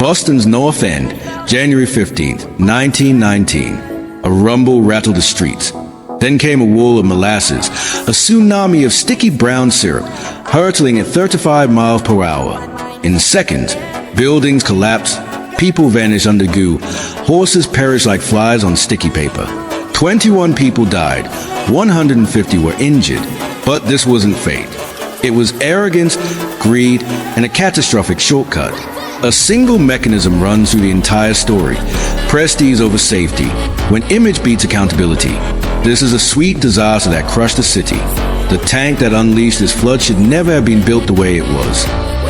Boston's North End, January 15th, 1919. A rumble rattled the streets. Then came a wall of molasses, a tsunami of sticky brown syrup, hurtling at 35 miles per hour. In seconds, buildings collapsed, people vanished under goo, horses perished like flies on sticky paper. 21 people died, 150 were injured, but this wasn't fate. It was arrogance, greed, and a catastrophic shortcut. A single mechanism runs through the entire story: prestige over safety, when image beats accountability. This is a sweet disaster that crushed the city. The tank that unleashed this flood should never have been built the way it was.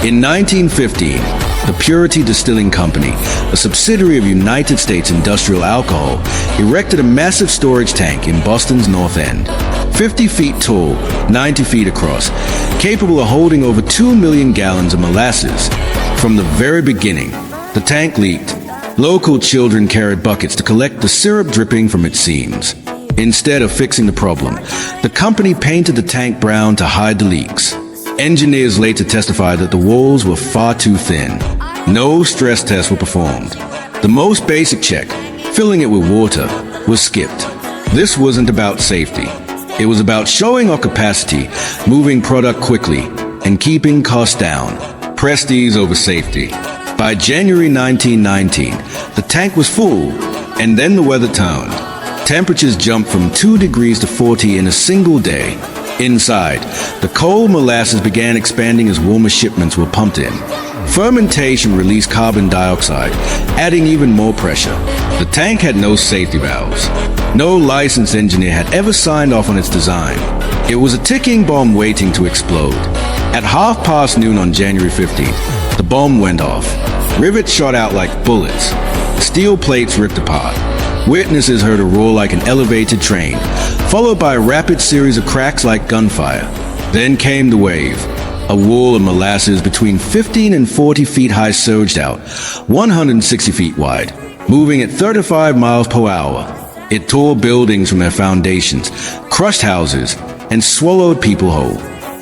In 1915, the Purity Distilling Company, a subsidiary of United States Industrial Alcohol, erected a massive storage tank in Boston's North End. 50 feet tall, 90 feet across, capable of holding over 2 million gallons of molasses. From the very beginning, the tank leaked. Local children carried buckets to collect the syrup dripping from its seams. Instead of fixing the problem, the company painted the tank brown to hide the leaks. Engineers later testified that the walls were far too thin. No stress tests were performed. The most basic check, filling it with water, was skipped. This wasn't about safety. It was about showing our capacity, moving product quickly, and keeping costs down. Prestige over safety. By January 1919, the tank was full, and then the weather turned. Temperatures jumped from 2 degrees to 40 in a single day. Inside, the cold molasses began expanding as warmer shipments were pumped in. Fermentation released carbon dioxide, adding even more pressure. The tank had no safety valves. No licensed engineer had ever signed off on its design. It was a ticking bomb waiting to explode. At noon on January 15th, the bomb went off. Rivets shot out like bullets. Steel plates ripped apart. Witnesses heard a roar like an elevated train, followed by a rapid series of cracks like gunfire. Then came the wave. A wall of molasses between 15 and 40 feet high surged out, 160 feet wide, moving at 35 miles per hour. It tore buildings from their foundations, crushed houses, and swallowed people whole.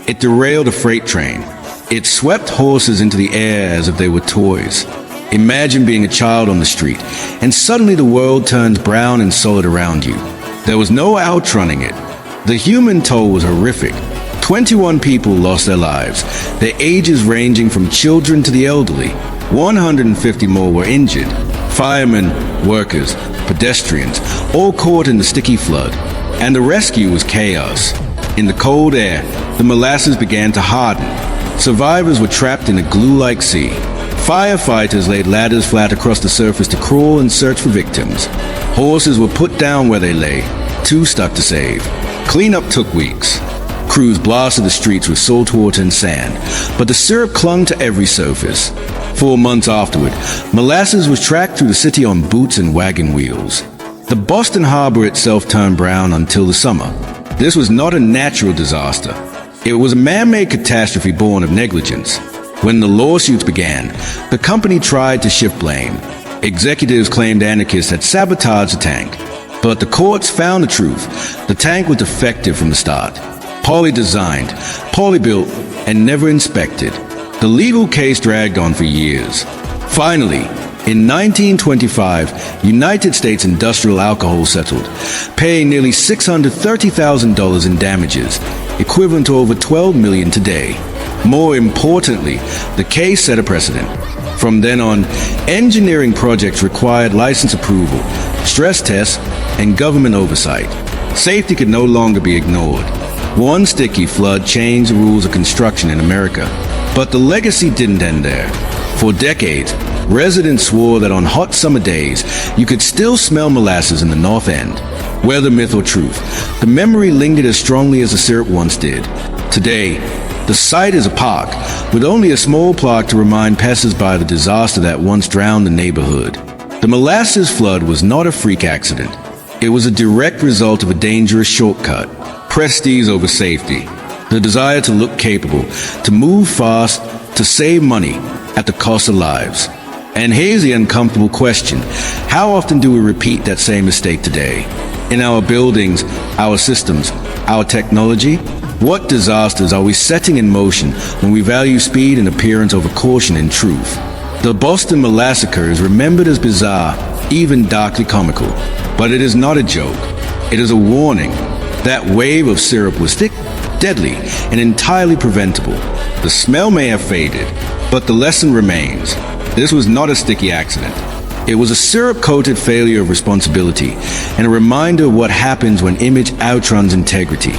It derailed a freight train. It swept horses into the air as if they were toys. Imagine being a child on the street, and suddenly the world turns brown and solid around you. There was no outrunning it. The human toll was horrific. 21 people lost their lives, their ages ranging from children to the elderly. 150 more were injured. Firemen, workers, pedestrians, all caught in the sticky flood. And the rescue was chaos. In the cold air, the molasses began to harden. Survivors were trapped in a glue-like sea. Firefighters laid ladders flat across the surface to crawl and search for victims. Horses were put down where they lay, too stuck to save. Cleanup took weeks. Crews blasted the streets with salt water and sand, but the syrup clung to every surface. 4 months afterward, molasses was tracked through the city on boots and wagon wheels. The Boston harbor itself turned brown until the summer. This was not a natural disaster. It was a man-made catastrophe born of negligence. When the lawsuits began, the company tried to shift blame. Executives claimed anarchists had sabotaged the tank. But the courts found the truth. The tank was defective from the start. Poorly designed, poorly built, and never inspected. The legal case dragged on for years. Finally, in 1925, United States Industrial Alcohol settled, paying nearly $630,000 in damages, equivalent to over $12 million today. More importantly, the case set a precedent. From then on, engineering projects required license approval, stress tests, and government oversight. Safety could no longer be ignored. One sticky flood changed the rules of construction in America. But the legacy didn't end there. For decades, residents swore that on hot summer days, you could still smell molasses in the North End. Whether myth or truth, the memory lingered as strongly as the syrup once did. Today, the site is a park, with only a small plaque to remind passers-by the disaster that once drowned the neighborhood. The molasses flood was not a freak accident. It was a direct result of a dangerous shortcut. Prestige over safety. The desire to look capable, to move fast, to save money at the cost of lives. And here's the uncomfortable question. How often do we repeat that same mistake today? In our buildings, our systems, our technology? What disasters are we setting in motion when we value speed and appearance over caution and truth? The Boston Massacre is remembered as bizarre, even darkly comical. But it is not a joke. It is a warning. That wave of syrup was thick, deadly, and entirely preventable. The smell may have faded, but the lesson remains. This was not a sticky accident. It was a syrup-coated failure of responsibility, and a reminder of what happens when image outruns integrity.